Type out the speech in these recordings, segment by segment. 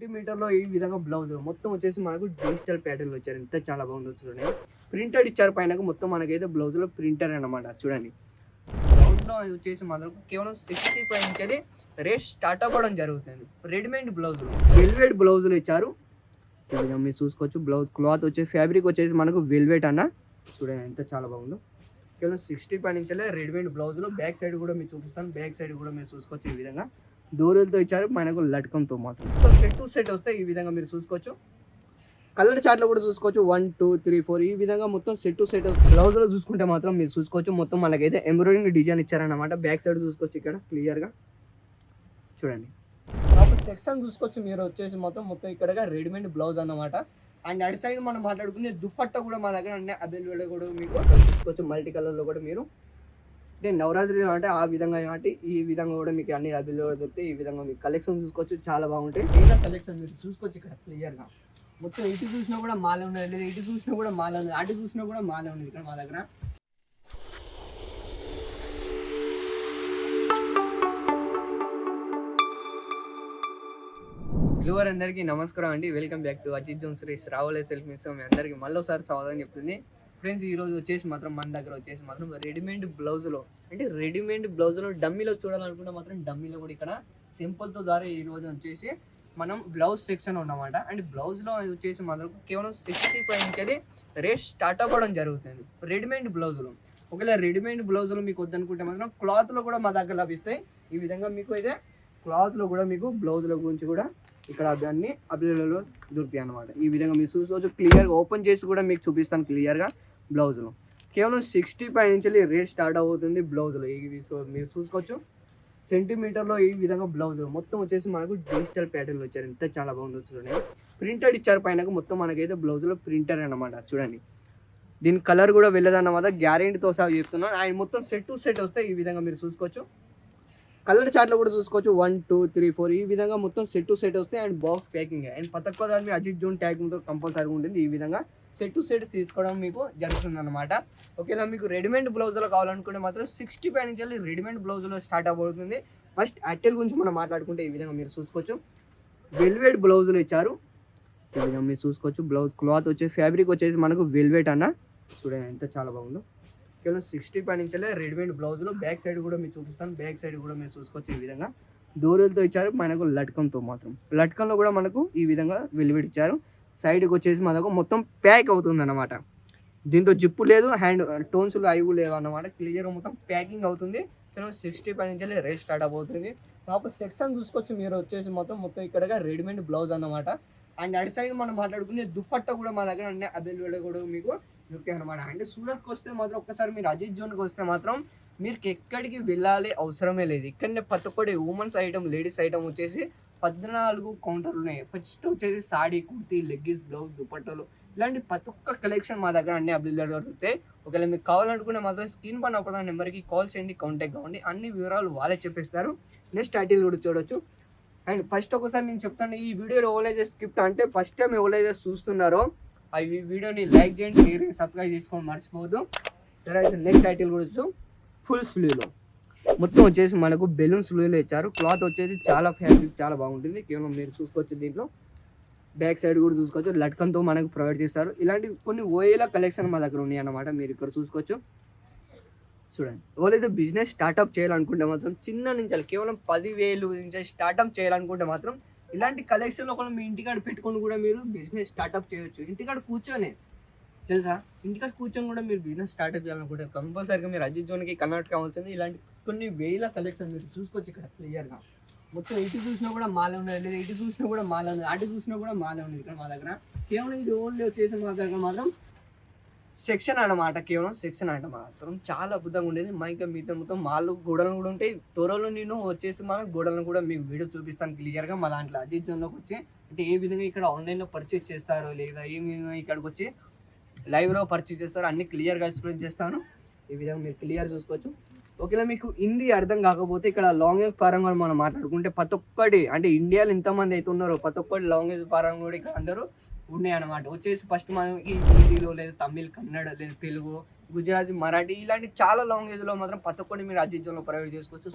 సెంటీమీటర్లో ఈ విధంగా బ్లౌజ్ మొత్తం వచ్చేసి మనకు డిజిటల్ ప్యాటర్న్ వచ్చారు. ఎంత చాలా బాగుందో చూడండి. ప్రింటెడ్ ఇచ్చారు పైన మొత్తం మనకైతే బ్లౌజ్లో ప్రింటర్ అనమాట. చూడండి బ్లౌజ్లో వచ్చేసి మనకు కేవలం 65 నుంచి రేట్ స్టార్ట్ అవ్వడం జరుగుతుంది. రెడీమేడ్ బ్లౌజులు వెల్వెట్ బ్లౌజులు ఇచ్చారు. ఈ విధంగా మీరు చూసుకోవచ్చు. బ్లౌజ్ క్లాత్ వచ్చేసి ఫ్యాబ్రిక్ వచ్చేసి మనకు వెల్వెట్ అన్న. చూడండి ఎంత చాలా బాగుందో. కేవలం 65 నుంచి రెడీమేడ్ బ్లౌజులు. బ్యాక్ సైడ్ కూడా మీరు చూపిస్తాను. బ్యాక్ సైడ్ కూడా మీరు చూసుకోవచ్చు. ఈ విధంగా దూరలతో ఇచ్చారు. మనకు లట్కంతో మాత్రం సెట్ టు సెట్ వస్తాయి. ఈ విధంగా మీరు చూసుకోవచ్చు. కలర్ చార్ట్లో కూడా చూసుకోవచ్చు. 1 2 3 4 ఈ విధంగా మొత్తం సెట్ టు సెట్ బ్లౌజ్లో చూసుకుంటే మాత్రం మీరు చూసుకోవచ్చు. మొత్తం మనకైతే ఎంబ్రాయిడింగ్ డిజైన్ ఇచ్చారన్నమాట. బ్యాక్ సైడ్ చూసుకోవచ్చు. ఇక్కడ క్లియర్గా చూడండి. అప్పుడు సెక్షన్ చూసుకోవచ్చు. మీరు వచ్చేసి మొత్తం ఇక్కడ రెడీమేడ్ బ్లౌజ్ అన్నమాట. అండ్ అటు సైడ్ మనం మాట్లాడుకునే దుప్పట్ట కూడా మా దగ్గర అన్ని అవైలబుల్ కూడా మీకు చూసుకోవచ్చు. మల్టీ కలర్లో కూడా మీరు అంటే నవరాత్రి అంటే ఆ విధంగా అంటే ఈ విధంగా కూడా మీకు అన్ని అవైలబుల్ దొరుకుతాయి. ఈ విధంగా మీకు కలెక్షన్ చూసుకోవచ్చు. చాలా బాగుంటాయి. ఏదో కలెక్షన్ మీరు చూసుకోవచ్చు ఇక్కడ క్లియర్గా. మొత్తం ఇటు చూసినా కూడా మాలే ఉన్నాయి, లేదా ఇటు చూసినా కూడా మాలే ఉంది, అటు చూసినా కూడా మాలే ఉంది ఇక్కడ మా దగ్గర. వ్యూవర్ అందరికీ నమస్కారం అండి. Welcome back to Ajith zone Shri రావులే సెల్ఫ్ మిస్. మీ అందరికీ మళ్ళీసారి స్వాగతం చెప్తుంది. ఫ్రెండ్స్ ఈరోజు వచ్చేసి మాత్రం మన దగ్గర వచ్చేసి మాత్రం రెడీమేడ్ బ్లౌజులో అంటే రెడీమేడ్ బ్లౌజులో డమ్మీలో చూడాలనుకుంటే మాత్రం డమ్మీలో కూడా ఇక్కడ సింపుల్తో ద్వారా ఈరోజు వచ్చేసి మనం బ్లౌజ్ సెక్షన్ ఉన్నమాట. అండ్ బ్లౌజ్లో వచ్చేసి మాత్రం కేవలం 65 నుంచి రేట్ స్టార్ట్ అవ్వడం జరుగుతుంది. రెడీమేడ్ బ్లౌజులు ఒకవేళ రెడీమేడ్ బ్లౌజులు మీకు వద్దనుకుంటే మాత్రం క్లాత్లో కూడా మా దగ్గర లభిస్తాయి. ఈ విధంగా మీకు అయితే క్లాత్లో కూడా మీకు బ్లౌజుల గురించి కూడా ఇక్కడ అన్ని అవైలబుల్లో దొరుకుతాయి అన్నమాట. ఈ విధంగా మీరు చూసుకోవచ్చు. క్లియర్గా ఓపెన్ చేసి కూడా మీకు చూపిస్తాను క్లియర్గా. బ్లౌజులు కేవలం 65 నుంచి రేట్ స్టార్ట్ అవుతుంది బ్లౌజులు. మీరు చూసుకోవచ్చు. సెంటీమీటర్లో ఈ విధంగా బ్లౌజులు మొత్తం వచ్చేసి మనకు డిజిటల్ ప్యాటర్న్ వచ్చారు. ఎంత చాలా బాగుందో చూడండి. ప్రింటెడ్ ఇచ్చారు పైన మొత్తం మనకైతే బ్లౌజులో ప్రింటర్ అనమాట. చూడండి దీని కలర్ కూడా వెళ్ళదన్నమాట. గ్యారెంటీతో సహా చెప్తున్నాను. ఆయన మొత్తం సెట్ టు సెట్ వస్తాయి. ఈ విధంగా మీరు చూసుకోవచ్చు. కలర్ చార్ట్లో కూడా చూసుకోవచ్చు. 1 2 3 4 ఈ విధంగా మొత్తం సెట్ టు సెట్ వస్తాయి. అండ్ బాక్స్ ప్యాకింగ్ అండ్ పతక్కువ దాని అజిత్ జోన్ ట్యాగ్తో కంపల్సరీగా ఉంటుంది. ఈ విధంగా సెట్ టు సెట్ తీసుకోవడం మీకు జరుగుతుంది అనమాట. ఓకేనా. మీకు రెడీమేడ్ బ్లౌజులో కావాలనుకుంటే మాత్రం 65 నుంచి రెడీమేడ్ బ్లౌజులో స్టార్ట్ అవ్వబడుతుంది. ఫస్ట్ అట్టెల్ గురించి మనం మాట్లాడుకుంటే ఈ విధంగా మీరు చూసుకోవచ్చు. వెల్వెట్ బ్లౌజులు ఇచ్చారు. ఈ విధంగా మీరు చూసుకోవచ్చు. బ్లౌజ్ క్లాత్ వచ్చేసి ఫ్యాబ్రిక్ వచ్చేసి మనకు వెల్వెట్ అన్న. చూడండి ఎంత చాలా బాగుందో. కేవలం 65 నుంచి రెడీమేడ్ బ్లౌజ్లో బ్యాక్ సైడ్ కూడా మీరు చూపిస్తాను. బ్యాక్ సైడ్ కూడా మీరు చూసుకోవచ్చు. ఈ విధంగా దూరలతో ఇచ్చారు. మనకు లట్కంతో మాత్రం లట్కంలో కూడా మనకు ఈ విధంగా వెల్వెట్ ఇచ్చారు. సైడ్కి వచ్చేసి మనకు మొత్తం ప్యాక్ అవుతుంది అన్నమాట. దీంతో జిప్పు లేదు, హ్యాండ్ టోన్స్లు అవి లేవు అన్నమాట. క్లియర్గా మొత్తం ప్యాకింగ్ అవుతుంది. కేవలం 65 నుంచి రేట్ స్టార్ట్ అయిపోతుంది. కాకపోతే సెక్షన్ చూసుకోవచ్చు. మీరు వచ్చేసి మొత్తం ఇక్కడ రెడీమేడ్ బ్లౌజ్ అన్నమాట. అండ్ అటు సైడ్ మనం మాట్లాడుకునే దుప్పట్ట కూడా మా దగ్గర అన్ని అవైలబుల్ కూడా మీకు దొరుకుతాయి అనమాట. అండ్ సూరత్కి వస్తే మాత్రం ఒక్కసారి మీరు అజిత్ జోన్కి వస్తే మాత్రం మీరు ఎక్కడికి వెళ్ళాలి అవసరమే లేదు. ఇక్కడనే ప్రతి ఒక్కటి ఉమెన్స్ ఐటమ్, లేడీస్ ఐటమ్ వచ్చేసి 14 కౌంటర్లు ఉన్నాయి. ఫస్ట్ వచ్చేసి సాడీ, కుర్తీ, లెగ్గిన్స్, బ్లౌజ్, దుపట్టలు ఇలాంటి ప్రతి ఒక్క కలెక్షన్ మా దగ్గర అన్ని అవైలబుల్ దొరుకుతాయి. ఒకవేళ మీకు కావాలనుకునే మాత్రం స్క్రీన్ పైన ఒక నెంబర్కి కాల్ చేయండి, కాంటాక్ట్ కావండి. అన్ని వివరాలు వాళ్ళే చెప్పేస్తారు. నెక్స్ట్ టైటిల్ కూడా చూడొచ్చు. అండ్ ఫస్ట్ ఒకసారి నేను చెప్తాను, ఈ వీడియోలో ఎవరైతే స్క్రిప్ట్ అంటే ఫస్ట్ టైం ఎవరైతే చూస్తున్నారో ఆ వీడియోని లైక్ చేయండి, షేర్ చేయండి, సబ్స్క్రైబ్ చేసుకోండి మర్చిపోవద్దు. తర్వాత నెక్స్ట్ టైటిల్ కూడా ఫుల్ స్లీవ్లో మొత్తం వచ్చేసి మనకు బెలూన్ స్లీవ్లో ఇచ్చారు. క్లాత్ వచ్చేసి చాలా ఫ్యాబ్రిక్ చాలా బాగుంటుంది. కేవలం మీరు చూసుకోవచ్చు. దీంట్లో బ్యాక్ సైడ్ కూడా చూసుకోవచ్చు. లట్కంతో మనకు ప్రొవైడ్ చేస్తారు. ఇలాంటి కొన్ని ఓయేల కలెక్షన్ మా దగ్గర ఉన్నాయి అన్నమాట. మీరు ఇక్కడ చూసుకోవచ్చు. చూడండి ఎవరైతే బిజినెస్ స్టార్ట్అప్ చేయాలనుకుంటే మాత్రం చిన్న నుంచి కేవలం 10,000 నుంచి స్టార్ట్అప్ చేయాలనుకుంటే మాత్రం ఇలాంటి కలెక్షన్లో కూడా మీ ఇంటికాడ పెట్టుకొని కూడా మీరు బిజినెస్ స్టార్ట్అప్ చేయొచ్చు. ఇంటికాడ కూర్చొని తెలుసా, ఇంటికాడ కూర్చొని కూడా మీరు బిజినెస్ స్టార్ట్అప్ చేయాలనుకుంటే కంపల్సరీగా మీరు అజిత్ జోన్కి కనెక్ట్ కావాల్సింది. ఇలాంటి కొన్ని వేల కలెక్షన్ మీరు చూసుకోవచ్చు ఇక్కడ క్లియర్గా. మొత్తం ఇటు చూసినా కూడా మాలే ఉన్నాయి, లేదా ఇటు చూసినా కూడా మాలే ఉంది, అటు చూసినా కూడా మాలే ఉంది ఇక్కడ మా దగ్గర. కేవలం ఇది ఓన్లీ వచ్చేసి మా దగ్గర మాత్రం సెక్షన్ అన్నమాట. కేవలం సెక్షన్ అంటే మాత్రం చాలా అద్భుతంగా ఉండేది. మా ఇంకా మిగతా మొత్తం మాలు గోడలు కూడా ఉంటాయి. త్వరలో నేను వచ్చేసి మన గోడలను కూడా మీకు వీడియో చూపిస్తాను క్లియర్గా. మా దాంట్లో అజిత్ జోన్లోకి వచ్చి అంటే ఏ విధంగా ఇక్కడ ఆన్లైన్లో పర్చేస్ చేస్తారో, లేదా ఏ విధంగా ఇక్కడికి వచ్చి లైవ్లో పర్చేస్ చేస్తారో అన్ని క్లియర్గా ఎక్స్ప్లెయిన్ చేస్తాను. ఈ విధంగా మీరు క్లియర్ చూసుకోవచ్చు. ఒకవేళ మీకు హిందీ అర్థం కాకపోతే ఇక్కడ లాంగ్వేజ్ పరంగా మనం మాట్లాడుకుంటే ప్రతి ఒక్కటి అంటే ఇండియాలో ఎంతమంది అయితే ఉన్నారో ప్రతి ఒక్కటి లాంగ్వేజ్ పరంగా కూడా ఇక్కడ అందరూ ఉన్నాయి అన్నమాట. వచ్చేసి ఫస్ట్ మనకి హిందీలో, లేదా తమిళ్, కన్నడ, లేదా తెలుగు, గుజరాతీ, మరాఠీ ఇలాంటి చాలా లాంగ్వేజ్లో మాత్రం ప్రతి ఒక్కటి మీరు అజిత్ జోన్లో ప్రొవైడ్ చేసుకోవచ్చు.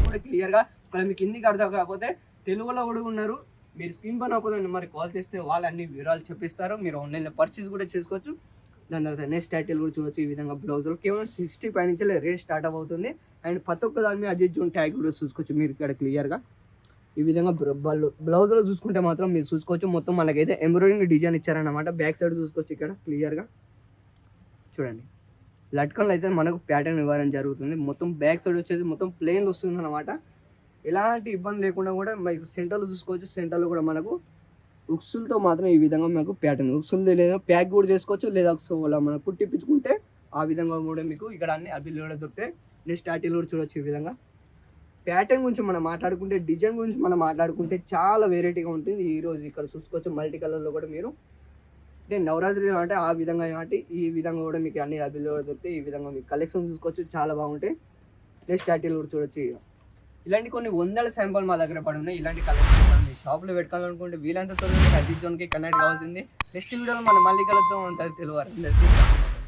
కూడా క్లియర్గా ఒకవేళ మీకు హిందీకి అర్థం కాకపోతే తెలుగులో కూడా ఉన్నారు, మీరు స్క్రీన్ పైన అవ్వదు నెంబర్ కాల్ చేస్తే వాళ్ళు అన్ని వివరాలు చెప్పిస్తారు. మీరు ఆన్లైన్లో పర్చేస్ కూడా చేసుకోవచ్చు. దాని తర్వాత నెక్స్ట్ టైటిల్ కూడా చూడొచ్చు. ఈ విధంగా బ్లౌజులు కేవలం 60 పై నుంచి రేట్ స్టార్ట్ అవుతుంది. అండ్ ప్రతి ఒక్క దాని మీద అజిత్ జోన్ ట్యాగ్ కూడా చూసుకోవచ్చు మీరు ఇక్కడ క్లియర్గా. ఈ విధంగా బ్లౌజ్లో చూసుకుంటే మాత్రం మీరు చూసుకోవచ్చు. మొత్తం మనకైతే ఎంబ్రాయిడింగ్ డిజైన్ ఇచ్చారన్నమాట. బ్యాక్ సైడ్ చూసుకోవచ్చు ఇక్కడ క్లియర్గా చూడండి. లట్కన్లు అయితే మనకు ప్యాటర్న్ ఇవ్వడం జరుగుతుంది. మొత్తం బ్యాక్ సైడ్ వచ్చేసి మొత్తం ప్లెయిన్ వస్తుంది అన్నమాట. ఎలాంటి ఇబ్బంది లేకుండా కూడా మీకు సెంటర్లో చూసుకోవచ్చు. సెంటర్లో కూడా మనకు ఉక్సులతో మాత్రం ఈ విధంగా మనకు ప్యాటర్న్ ఉక్సులు లేదా ప్యాక్ కూడా చేసుకోవచ్చు. లేదా ఒకసారి మనం కుట్టిపించుకుంటే ఆ విధంగా కూడా మీకు ఇక్కడ అన్ని అభిలు కూడా దొరుకుతాయి. నెక్స్ట్ టైటిల్ కూడా చూడొచ్చు. ఈ విధంగా ప్యాటర్న్ గురించి మనం మాట్లాడుకుంటే, డిజైన్ గురించి మనం మాట్లాడుకుంటే చాలా వెరైటీగా ఉంటుంది. ఈరోజు ఇక్కడ చూసుకోవచ్చు మల్టీ కలర్లో కూడా మీరు అంటే నవరాత్రి అంటే ఆ విధంగా కాబట్టి ఈ విధంగా కూడా మీకు అన్ని అభిలు దొరుకుతాయి. ఈ విధంగా మీకు కలెక్షన్ చూసుకోవచ్చు, చాలా బాగుంటాయి. నెక్స్ట్ టైటిల్ కూడా చూడొచ్చు. ఇలాంటి కొన్ని వందల శాంపుల్ మా దగ్గర పడి ఉన్నాయి. ఇలాంటి కలెక్షన్ మీ షాప్లో పెట్టుకోవాలనుకుంటే వీలంత త్వరగా అజిత్ జోన్కి కనెక్ట్ కావాల్సింది. నెక్స్ట్ వీడియోలో మనం మళ్ళీ కలుద్దాం. ఉంటుంది తెలుగు